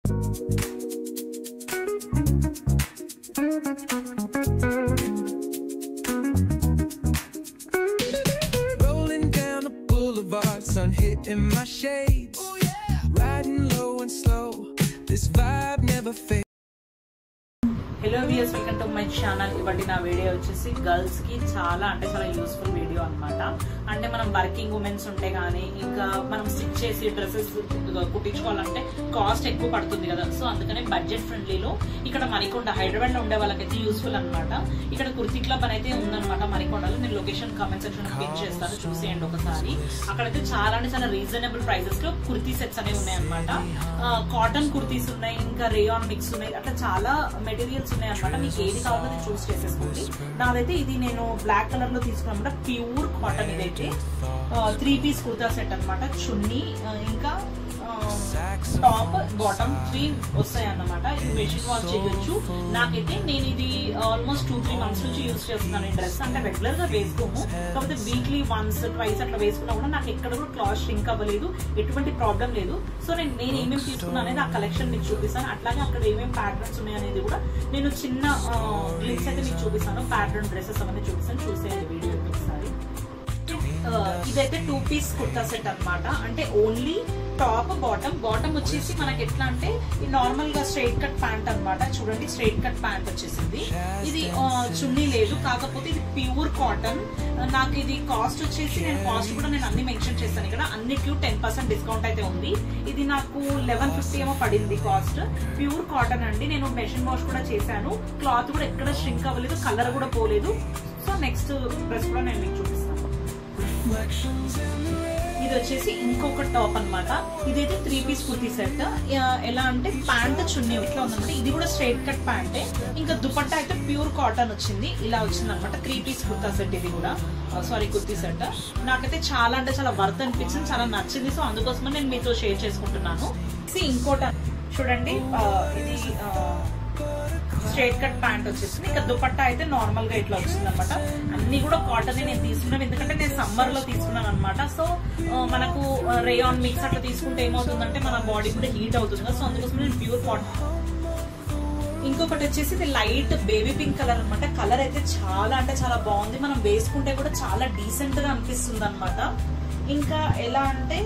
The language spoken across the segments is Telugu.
Sun hitting my shades, riding low and slow. This vibe never fades. Hello viewers, welcome to my channel. ఇవాటి నా వీడియో వచ్చేసి గర్ల్స్ కి చాలా యూస్ఫుల్ వీడియో అన్నమాట. అంటే మనం వర్కింగ్ ఉమెన్స్ ఉంటే గానీ ఇంకా మనం స్టిచ్ చేసి డ్రెస్సెస్ కుట్టించుకోవాలంటే కాస్ట్ ఎక్కువ పడుతుంది కదా. సో అందుకనే బడ్జెట్ ఫ్రెండ్లీలో ఇక్కడ మణికొండ హైదరాబాద్ లో ఉండే వాళ్ళకైతే యూస్ఫుల్ అనమాట. ఇక్కడ కుర్తీ క్లబ్ అనేది ఉందన్నమాట మణికొండలో. నేను లొకేషన్ కామెంట్ సెక్షన్ లో పిన్ చేస్తాను, చూసేయండి ఒకసారి. అక్కడైతే చాలా రీజనబుల్ ప్రైసెస్ లో కుర్తీ సెట్స్ అనేవి ఉన్నాయి అనమాట. కాటన్ కుర్తీస్ ఉన్నాయి, ఇంకా రేయాన్ మిక్స్ ఉన్నాయి, అట్లా చాలా మెటీరియల్స్ ఉన్నాయి అనమాట. మీకు ఏది కావాలో చూస్ చేసేసుకోండి. నాదైతే ఇది నేను బ్లాక్ కలర్ లో తీసుకున్నా, ప్యూర్ కాటన్. ఇదైతే 3 పీస్ కుర్తా సెట్ అనమాట. చున్నీ ఇంకా టాప్ బాటమ్ 3 వస్తాయి అన్నమాట. ఇది మెషిన్ వాష్ చేయొచ్చు. నాకైతే నేను ఇది ఆల్మోస్ట్ 2-3 మంత్స్ నుంచి యూజ్ చేస్తున్నాను. ఈ డ్రెస్ అంటే రెగ్యులర్ గా వేసుకోము, కాకపోతే వీక్లీ వన్స్ ట్వైస్ అట్లా వేసుకున్నా కూడా నాకు ఎక్కడ కూడా క్లాత్ ష్రింక్ అవ్వలేదు, ఎటువంటి ప్రాబ్లం లేదు. సో నేను ఏమేమి తీసుకున్నా అనేది ఆ కలెక్షన్ మీకు చూపిస్తాను. అట్లాగే అక్కడ ఏమేమి ప్యాటర్న్స్ ఉన్నాయి అనేది కూడా నేను చిన్న గ్లిప్స్ అయితే మీకు చూపిస్తాను. ప్యాటర్న్ డ్రెస్సెస్ అవన్నీ చూపిస్తాను, చూసేయండి వీడియో ఒకసారి. ఇదైతే 2 పీస్ కుర్తా సెట్ అనమాట. అంటే ఓన్లీ టాప్ బాటమ్ వచ్చేసి మనకి ఎట్లా అంటే నార్మల్ గా స్ట్రైట్ కట్ ప్యాంట్ అనమాట. చూడండి, స్ట్రైట్ కట్ ప్యాంట్ వచ్చేసింది. ఇది చున్నీ లేదు, కాకపోతే ఇది ప్యూర్ కాటన్. నాకు ఇది కాస్ట్ వచ్చేసి నేను అన్ని మెన్షన్ చేస్తాను. ఇక్కడ అన్నిటికీ 10% డిస్కౌంట్ అయితే ఉంది. ఇది నాకు 1150 ఏమో పడింది కాస్ట్. ప్యూర్ కాటన్ అండి. నేను మెషిన్ వాష్ కూడా చేశాను. క్లాత్ కూడా ఎక్కడ ష్రింక్ అవ్వలేదు, కలర్ కూడా పోలేదు. సో నెక్స్ట్ డ్రెస్ కూడా నేను మీకు చూపిస్తాను. ఇది వచ్చేసి ఇంకొక టాప్ అనమాట. ఇదైతే 3 పీస్ కుర్తీ సెట్. ఎలా అంటే ప్యాంట్ చున్నీ ఇట్లా ఉందన్నమాట. ఇది కూడా స్ట్రైట్ కట్ ప్యాంటే. ఇంకా దుపట్టా అయితే ప్యూర్ కాటన్ వచ్చింది. ఇలా వచ్చింది అనమాట. 3 పీస్ కుర్తా సెట్. ఇది కూడా కుర్తీ సెట్. నాకైతే చాలా వర్త్ అనిపించింది, చాలా నచ్చింది. సో అందుకోసమే నేను మీతో షేర్ చేసుకుంటున్నాను. ఇంకోట చూడండి, ఇది స్ట్రైట్ కట్ ప్యాంట్ వచ్చేసింది. ఇంకా దుపట్టా అయితే నార్మల్ గా ఇట్లా వచ్చింది అనమాట. అన్ని కూడా కాటన్ నేను తీసుకున్నాను, ఎందుకంటే నేను సమ్మర్ లో తీసుకున్నాను అనమాట. సో మనకు రేయాన్ మిక్స్ అట్లా తీసుకుంటే ఏమవుతుందంటే మన బాడీ కూడా హీట్ అవుతుంది కదా. సో అందుకోసం నేను ప్యూర్ కాటన్. ఇంకొకటి వచ్చేసి ఇది లైట్ బేబీ పింక్ కలర్ అనమాట. కలర్ అయితే చాలా బాగుంది. మనం వేసుకుంటే కూడా చాలా డీసెంట్ గా అనిపిస్తుంది అనమాట. ఇంకా ఎలా అంటే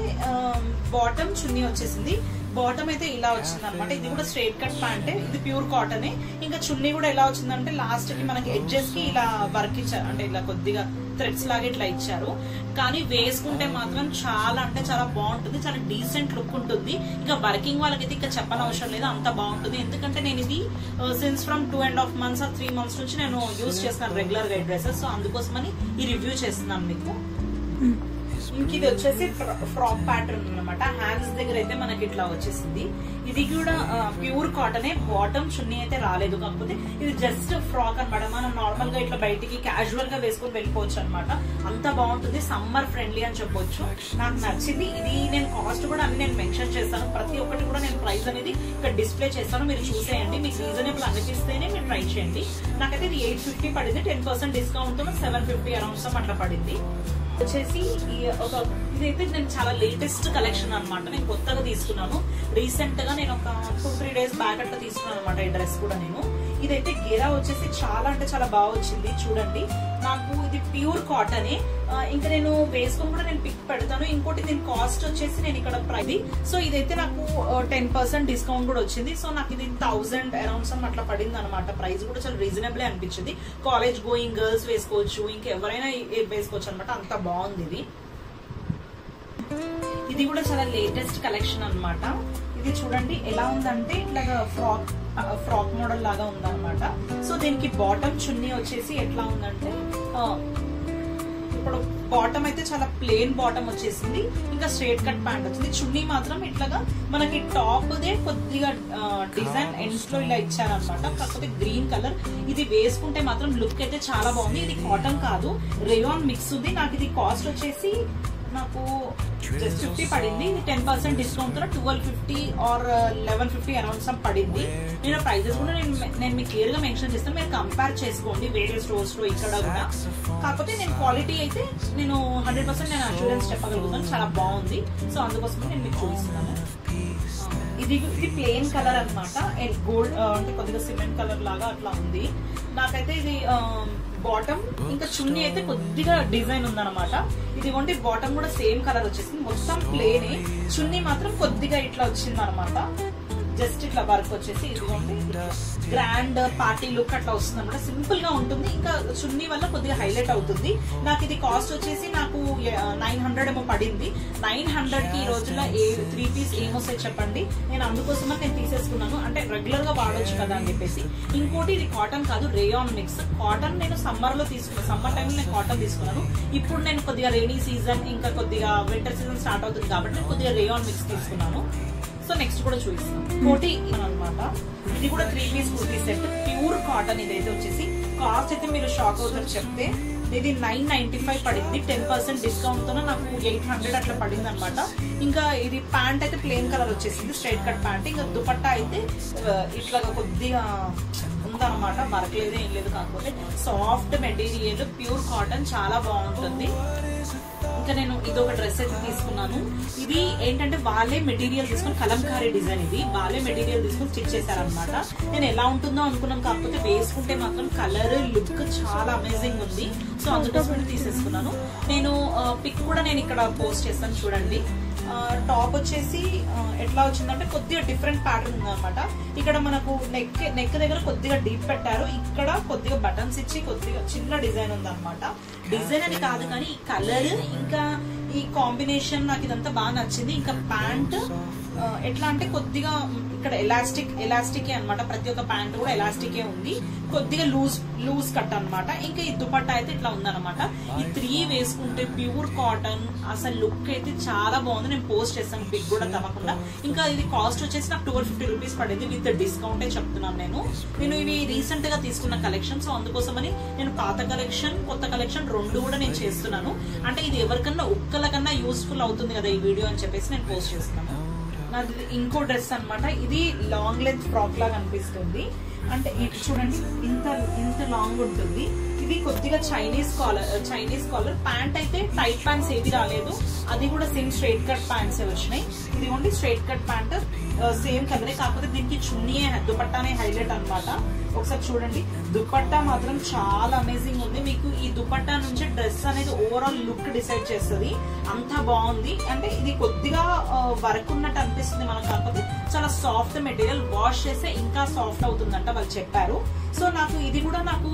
బాటమ్ చున్నీ వచ్చేసింది. బాటమ్ అయితే ఇలా వచ్చింది అనమాట. ఇది కూడా స్ట్రైట్ కట్ ప్యాంటే. ఇది ప్యూర్ కాటనే. ఇంకా చున్నీ కూడా ఎలా వచ్చిందంటే లాస్ట్ కి మనకి ఎడ్జెస్ కి ఇలా వర్క్ ఇచ్చారు, అంటే ఇలా కొద్దిగా థ్రెడ్స్ లాగా ఇట్లా ఇచ్చారు. కానీ వేసుకుంటే మాత్రం చాలా బాగుంటుంది, చాలా డీసెంట్ లుక్ ఉంటుంది. ఇంకా వర్కింగ్ వాళ్ళకైతే ఇంకా చెప్పనవసరం లేదు, అంత బాగుంటుంది. ఎందుకంటే నేను ఇది since from 2.5 months or 3 months నుంచి నేను యూజ్ చేస్తున్నాను రెగ్యులర్ గా డ్రెస్సెస్. సో అందుకోసమని ఈ రివ్యూ చేస్తున్నాను మీకు. ఇంక ఇది వచ్చేసి ఫ్రాక్ ప్యాటర్న్ అనమాట. హ్యాండ్స్ దగ్గర అయితే మనకి ఇట్లా వచ్చేసింది. ఇది కూడా ప్యూర్ కాటనే. బాటమ్ చున్నీ అయితే రాలేదు, కాకపోతే ఇది జస్ట్ ఫ్రాక్ అనమాట. మనం నార్మల్ గా ఇట్లా బయటికి క్యాజువల్ గా వేసుకొని వెళ్ళిపోవచ్చు అనమాట. అంత బాగుంటుంది, సమ్మర్ ఫ్రెండ్లీ అని చెప్పొచ్చు. నాకు నచ్చింది. ఇది నేను కాస్ట్ కూడా అన్ని నేను మెన్షన్ చేస్తాను. ప్రతి ఒక్కటి కూడా నేను ప్రైస్ అనేది ఇక్కడ డిస్ప్లే చేస్తాను, మీరు చూసేయండి. మీకు రీజనబుల్ అనిపిస్తేనే మీరు ట్రై చేయండి. నాకైతే ఇది 850 పడింది. 10% డిస్కౌంట్ తో 750 అరౌండ్ అట్లా పడింది. వచ్చేసి ఇదైతే నేను చాలా లేటెస్ట్ కలెక్షన్ అనమాట. నేను కొత్తగా తీసుకున్నాను. రీసెంట్ గా నేను ఒక 2-3 days బ్యాక్ అట్లా తీసుకున్నాను అనమాట. ఈ డ్రెస్ కూడా నేను. ఇదైతే గేరా వచ్చేసి చాలా బాగా వచ్చింది. చూడండి, నాకు ఇది ప్యూర్ కాటనే. ఇంకా నేను వేసుకొని కూడా నేను పిక్ పెడతాను. ఇంకోటి దీని కాస్ట్ వచ్చేసి నేను ఇక్కడ ప్రైస్. సో ఇదైతే నాకు 10% డిస్కౌంట్ కూడా వచ్చింది. సో నాకు ఇది 1000 అరౌండ్ అట్లా పడింది అనమాట. ప్రైస్ కూడా చాలా రీజనబుల్ అనిపించింది. కాలేజ్ గోయింగ్ గర్ల్స్ వేసుకోవచ్చు, ఇంకెవరైనా వేసుకోవచ్చు అనమాట. అంత బాగుంది ఇది. ఇది కూడా చాలా లేటెస్ట్ కలెక్షన్ అనమాట. ఇది చూడండి ఎలా ఉందంటే ఇట్లాగా ఫ్రాక్ మోడల్ లాగా ఉందన్నమాట. సో దీనికి బాటమ్ చున్నీ వచ్చేసి ఎట్లా ఉందంటే ఇప్పుడు బాటమ్ అయితే చాలా ప్లేన్ బాటమ్ వచ్చేసింది. ఇంకా స్ట్రైట్ కట్ ప్యాంట్ వచ్చింది. చున్నీ మాత్రం ఇట్లాగా మనకి టాప్ దే కొద్దిగా డిజైన్ ఎండ్స్ లో ఇలా ఇచ్చారనమాట. కాకపోతే గ్రీన్ కలర్. ఇది వేసుకుంటే మాత్రం లుక్ అయితే చాలా బాగుంది. ఇది కాటన్ కాదు, రేయాన్ మిక్స్ ఉంది. నాకు ఇది కాస్ట్ వచ్చేసి నాకు జస్ట్ 50 పడింది. ఇది 10% డిస్కౌంట్ తో 1250 ఆర్ 1150 అరౌండ్ సమ్ పడింది. నేను ప్రైజెస్ కూడా నేను మీకు క్లియర్ గా మెన్షన్ చేస్తాను, మీరు కంపేర్ చేసుకోండి వేరే స్టోర్స్ లో ఇక్కడ కూడా. కాకపోతే నేను క్వాలిటీ అయితే నేను 100% నేను అష్యూరెన్స్ చెప్పగలుగుతాను, చాలా బాగుంది. సో అందుకోసమే నేను మీకు చూపిస్తున్నాను. ఇది ప్లెయిన్ కలర్ అనమాట, గోల్డ్ అంటే కొద్దిగా సిమెంట్ కలర్ లాగా అట్లా ఉంది. నాకైతే ఇది బాటమ్ ఇంకా చున్నీ అయితే కొద్దిగా డిజైన్ ఉందన్నమాట. ఇదిగోండి బాటమ్ కూడా సేమ్ కలర్ వచ్చేసింది, మొత్తం ప్లేనే, చున్నీ మాత్రం కొద్దిగా ఇట్లా వచ్చింది అనమాట. జస్ట్ ఇట్లా వర్క్ వచ్చేసి ఇదిగోండి గ్రాండ్ పార్టీ లుక్ అట్లా వస్తుంది అనమాట. సింపుల్ గా ఉంటుంది, ఇంకా చున్నీ వల్ల కొద్దిగా హైలైట్ అవుతుంది. నాకు ఇది కాస్ట్ వచ్చేసి నాకు 900 ఏమో పడింది. 900 కి ఈ రోజుల్లో 3 పీస్ ఏమొస్తాయి చెప్పండి. నేను అందుకోసమని నేను తీసేసుకున్నాను, అంటే రెగ్యులర్ గా వాడొచ్చు కదా అని చెప్పేసి. ఇంకోటి ఇది కాటన్ కాదు, రేయాన్ మిక్స్. కాటన్ నేను సమ్మర్ లో తీసుకున్నాను, సమ్మర్ టైంలో నేను కాటన్ తీసుకున్నాను. ఇప్పుడు నేను కొద్దిగా రెయినీ సీజన్ ఇంకా కొద్దిగా వింటర్ సీజన్ స్టార్ట్ అవుతుంది కాబట్టి నేను కొద్దిగా రేయాన్ మిక్స్ తీసుకున్నాను. సో నెక్స్ట్ కూడా చూపిస్తాను. కోటి అనమాట, ఇది కూడా 3 piece kurti set, pure cotton. ఇదైతే వచ్చేసి కాస్ట్ అయితే మీరు షాక్ అవుతారు చెప్తే. ఇది 995 పడింది, 10% డిస్కౌంట్ తో నాకు 800 అట్లా పడింది అనమాట. ఇంకా ఇది ప్యాంట్ అయితే ప్లెయిన్ కలర్ వచ్చేసింది, స్ట్రైట్ కట్ ప్యాంట్. ఇంకా దుపట్టా అయితే ఇట్లా కొద్దిగా ఉందన్నమాట, వర్క్ లేదు ఏం లేదు, కాకపోతే సాఫ్ట్ మెటీరియల్, ప్యూర్ కాటన్, చాలా బాగుంటుంది. ఇంకా నేను ఇదొక డ్రెస్ అయితే తీసుకున్నాను. ఇది ఏంటంటే వాళ్ళే మెటీరియల్ తీసుకుని, కలంకారీ డిజైన్, ఇది వాళ్ళే మెటీరియల్ తీసుకుని స్టిచ్ చేశారనమాట. నేను ఎలా ఉంటుందో అనుకున్నాను, కాకపోతే వేసుకుంటే మాత్రం కలర్ లుక్ చాలా అమేజింగ్ ఉంది. సో అందుకోసం తీసేసుకున్నాను. నేను పిక్ కూడా నేను ఇక్కడ పోస్ట్ చేస్తాను చూడండి. టాప్ వచ్చేసి ఎట్లా వచ్చిందంటే కొద్దిగా డిఫరెంట్ ప్యాటర్న్ ఉంది అనమాట. ఇక్కడ మనకు నెక్ దగ్గర కొద్దిగా డీప్ పెట్టారు, ఇక్కడ కొద్దిగా బటన్స్ ఇచ్చి కొద్దిగా చిన్న డిజైన్ ఉంది అనమాట. డిజైన్ అని కాదు కానీ ఈ కలర్ ఇంకా ఈ కాంబినేషన్ నాకు ఇదంతా బాగా నచ్చింది. ఇంకా ప్యాంట్ ఎట్లా అంటే కొద్దిగా ఇక్కడ ఎలాస్టిక్ అనమాట, ప్రతి ఒక్క ప్యాంట్ కూడా ఎలాస్టికే ఉంది, కొద్దిగా లూజ్ కట్ అనమాట. ఇంకా ఈ దుపట్టా అయితే ఇట్లా ఉందన్నమాట. ఈ 3 వేసుకుంటే ప్యూర్ కాటన్, అసలు లుక్ అయితే చాలా బాగుంది. నేను పోస్ట్ చేస్తాను పిక్ కూడా తప్పకుండా. ఇంకా ఇది కాస్ట్ వచ్చేసి నాకు 1250 రూపీస్ పడింది, విత్ డిస్కౌంటే చెప్తున్నాను. నేను ఇవి రీసెంట్ గా తీసుకున్న కలెక్షన్, సో అందుకోసమని నేను పాత కలెక్షన్ కొత్త కలెక్షన్ రెండు కూడా నేను చేస్తున్నాను. అంటే ఇది ఎవరికన్నా ఒక్కలకన్నా యూస్ఫుల్ అవుతుంది కదా ఈ వీడియో అని చెప్పేసి నేను పోస్ట్ చేస్తున్నాను. నాది ఇంకో డ్రెస్ అనమాట, ఇది లాంగ్ లెంత్ ఫ్రాక్ లాగా అనిపిస్తుంది. అంటే ఇది చూడండి ఇంత లాంగ్ ఉంటుంది. ఇది కొద్దిగా చైనీస్ కాలర్ ప్యాంట్ అయితే టైట్ ప్యాంట్స్ ఏది రాలేదు, అది కూడా సేమ్ స్ట్రైట్ కట్ ప్యాంట్స్ వచ్చినాయి. ఇది only straight cut pant, same కలరే, కాకపోతే దీనికి చున్నీ దుపట్టానే హైలైట్ అనమాట. ఒకసారి చూడండి, దుపట్టా మాత్రం చాలా అమేజింగ్ ఉంది. మీకు ఈ దుపట్టా నుంచి డ్రెస్ అనేది ఓవరాల్ లుక్ డిసైడ్ చేస్తుంది, అంత బాగుంది. అంటే ఇది కొద్దిగా వర్క్ ఉన్నట్టు అనిపిస్తుంది మనకు, కాకపోతే చాలా సాఫ్ట్ మెటీరియల్, వాష్ చేస్తే ఇంకా సాఫ్ట్ అవుతుందంట వాళ్ళు చెప్పారు. సో నాకు ఇది కూడా నాకు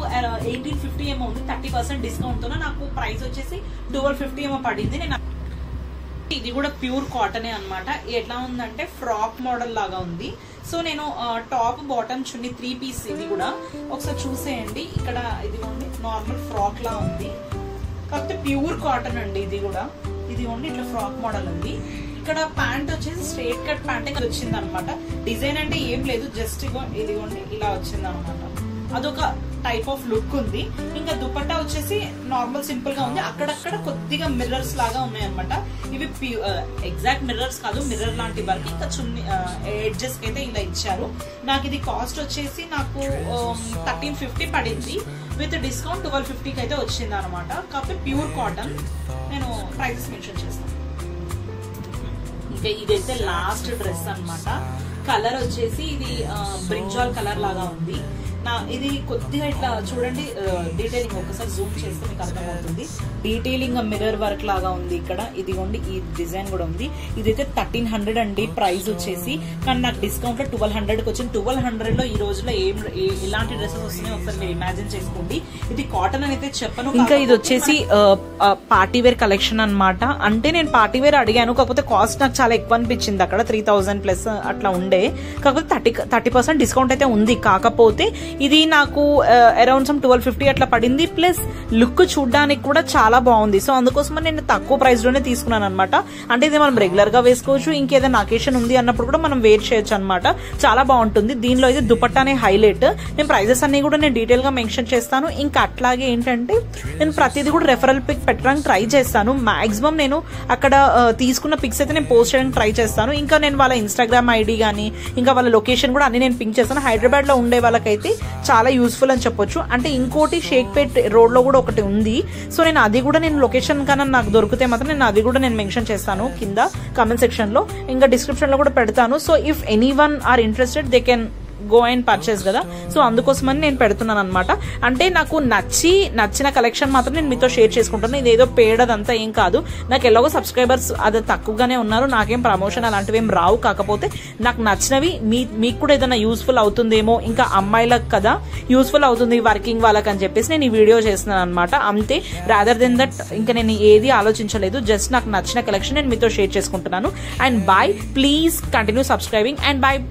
1850 ఏమో ఉంది, 30% డిస్కౌంట్ తో నాకు ప్రైస్ వచ్చేసి 1250 ఏమో పడింది. నేను ఇది కూడా ప్యూర్ కాటనే అనమాట. ఎట్లా ఉందంటే ఫ్రాక్ మోడల్ లాగా ఉంది. సో నేను టాప్ బాటమ్ చున్నీ 3 పీస్, ఇది కూడా ఒకసారి చూసేయండి. ఇక్కడ ఇది ఓన్లీ నార్మల్ ఫ్రాక్ లా ఉంది, కాకపోతే ప్యూర్ కాటన్ అండి. ఇది ఓన్లీ ఇట్లా ఫ్రాక్ మోడల్ ఉంది. ఇక్కడ ప్యాంట్ వచ్చేసి స్ట్రైట్ కట్ ప్యాంట్ వచ్చింది అనమాట. డిజైన్ అంటే ఏం లేదు, జస్ట్ ఇదిగోండి ఇలా వచ్చింది అనమాట. అదొక టైప్ ఆఫ్ లుక్ ఉంది. ఇంకా దుపట్టా వచ్చేసి నార్మల్ సింపుల్ గా ఉంది, అక్కడక్కడ కొద్దిగా మిర్రర్స్ లాగా ఉన్నాయి అనమాట. ఇవి ఎగ్జాక్ట్ మిర్రర్స్ కాదు, మిర్రర్ లాంటి వర్క్. ఇంకా చున్నీ ఎడ్జెస్ కి అయితే ఇలా ఇచ్చారు. నాకు ఇది కాస్ట్ వచ్చేసి నాకు 1350 పడింది, విత్ డిస్కౌంట్ 1250కి అయితే వచ్చింది అనమాట. కాకపోతే ప్యూర్ కాటన్. నేను ప్రైజెస్ మెన్షన్ చేస్తాను. ఇంకా ఇదైతే లాస్ట్ డ్రెస్ అనమాట. కలర్ వచ్చేసి ఇది బ్రింజాల్ కలర్ లాగా ఉంది. ఇది కొద్దిగా ఇట్లా చూడండి, డీటెయిలింగ్ ఒకసారి జూమ్ చేస్తే మీకు అర్థమవుతుంది. డీటెయిలింగ్ మిర్రర్ వర్క్ లాగా ఉంది ఇక్కడ. ఇదిగోండి ఈ డిజైన్ కూడా ఉంది. ఇదైతే 1300 అండి ప్రైస్ వచ్చేసి, కానీ నాకు డిస్కౌంట్ లో 1200కి వచ్చింది. 1200 లో ఈ రోజులో ఎలాంటి డ్రెస్సెస్ వస్తున్నాయి ఒకసారి మీరు ఇమాజిన్ చేసుకోండి. ఇది కాటన్ అని అయితే చెప్పను. ఇంకా ఇది వచ్చేసి పార్టీ వేర్ కలెక్షన్ అనమాట. అంటే నేను పార్టీ వేర్ అడిగాను, కాకపోతే కాస్ట్ నాకు చాలా ఎక్కువ అనిపించింది. అక్కడ 3000 ప్లస్ అట్లా ఉండే, కాకపోతే 30% డిస్కౌంట్ అయితే ఉంది. కాకపోతే ఇది నాకు అరౌండ్ 1250 అట్లా పడింది. ప్లస్ లుక్ చూడడానికి కూడా చాలా బాగుంది. సో అందుకోసం నేను తక్కువ ప్రైస్ లోనే తీసుకున్నాను అనమాట. అంటే ఇది మనం రెగ్యులర్ గా వేసుకోవచ్చు, ఇంకేదైనా అకేషన్ ఉంది అన్నప్పుడు కూడా మనం వేర్ చేయొచ్చు అనమాట. చాలా బాగుంటుంది. దీనిలో అయితే దుపట్టానే హైలైట్. నేను ప్రైజెస్ అన్ని కూడా నేను డీటెయిల్ గా మెన్షన్ చేస్తాను. ఇంకా అట్లాగే ఏంటంటే నేను ప్రతిదీ కూడా రెఫరల్ పిక్ పెట్టడానికి ట్రై చేస్తాను. మాక్సిమం నేను అక్కడ తీసుకున్న పిక్స్ అయితే నేను పోస్ట్ చేయడానికి ట్రై చేస్తాను. ఇంకా నేను వాళ్ళ ఇన్స్టాగ్రామ్ ఐడి కానీ ఇంకా వాళ్ళ లొకేషన్ కూడా అన్ని నేను పింక్ చేస్తాను. హైదరాబాద్ లో ఉండే వాళ్ళకైతే చాలా యూస్ఫుల్ అని చెప్పొచ్చు. అంటే ఇంకోటి షేక్పేట్ రోడ్లో కూడా ఒకటి ఉంది. సో నేను అది కూడా లొకేషన్ కన్నా నాకు దొరికితే మాత్రం నేను అది కూడా మెన్షన్ చేస్తాను కింద కామెంట్ సెక్షన్లో, ఇంకా డిస్క్రిప్షన్లో కూడా పెడతాను. So if anyone are interested they can go and purchase కదా. సో అందుకోసమని నేను పెడుతున్నాను అనమాట. అంటే నాకు నచ్చిన కలెక్షన్ మాత్రం నేను మీతో షేర్ చేసుకుంటాను. ఇదేదో పేడదంతా ఏం కాదు. నాకు ఎలాగో సబ్స్క్రైబర్స్ అది తక్కువగానే ఉన్నారు, నాకేం ప్రమోషన్ అలాంటివి ఏం రావు. కాకపోతే నాకు నచ్చినవి మీకు కూడా ఏదైనా యూస్ఫుల్ అవుతుందేమో, ఇంకా అమ్మాయిలకు కదా యూస్ఫుల్ అవుతుంది వర్కింగ్ వాళ్ళకి అని చెప్పేసి నేను ఈ వీడియో చేస్తున్నాను అనమాట. అంతే, రాదర్ దెన్ దట్ ఇంకా నేను ఏది ఆలోచించలేదు. జస్ట్ నాకు నచ్చిన కలెక్షన్ నేను మీతో షేర్ చేసుకుంటున్నాను. And bye, please continue subscribing and bye.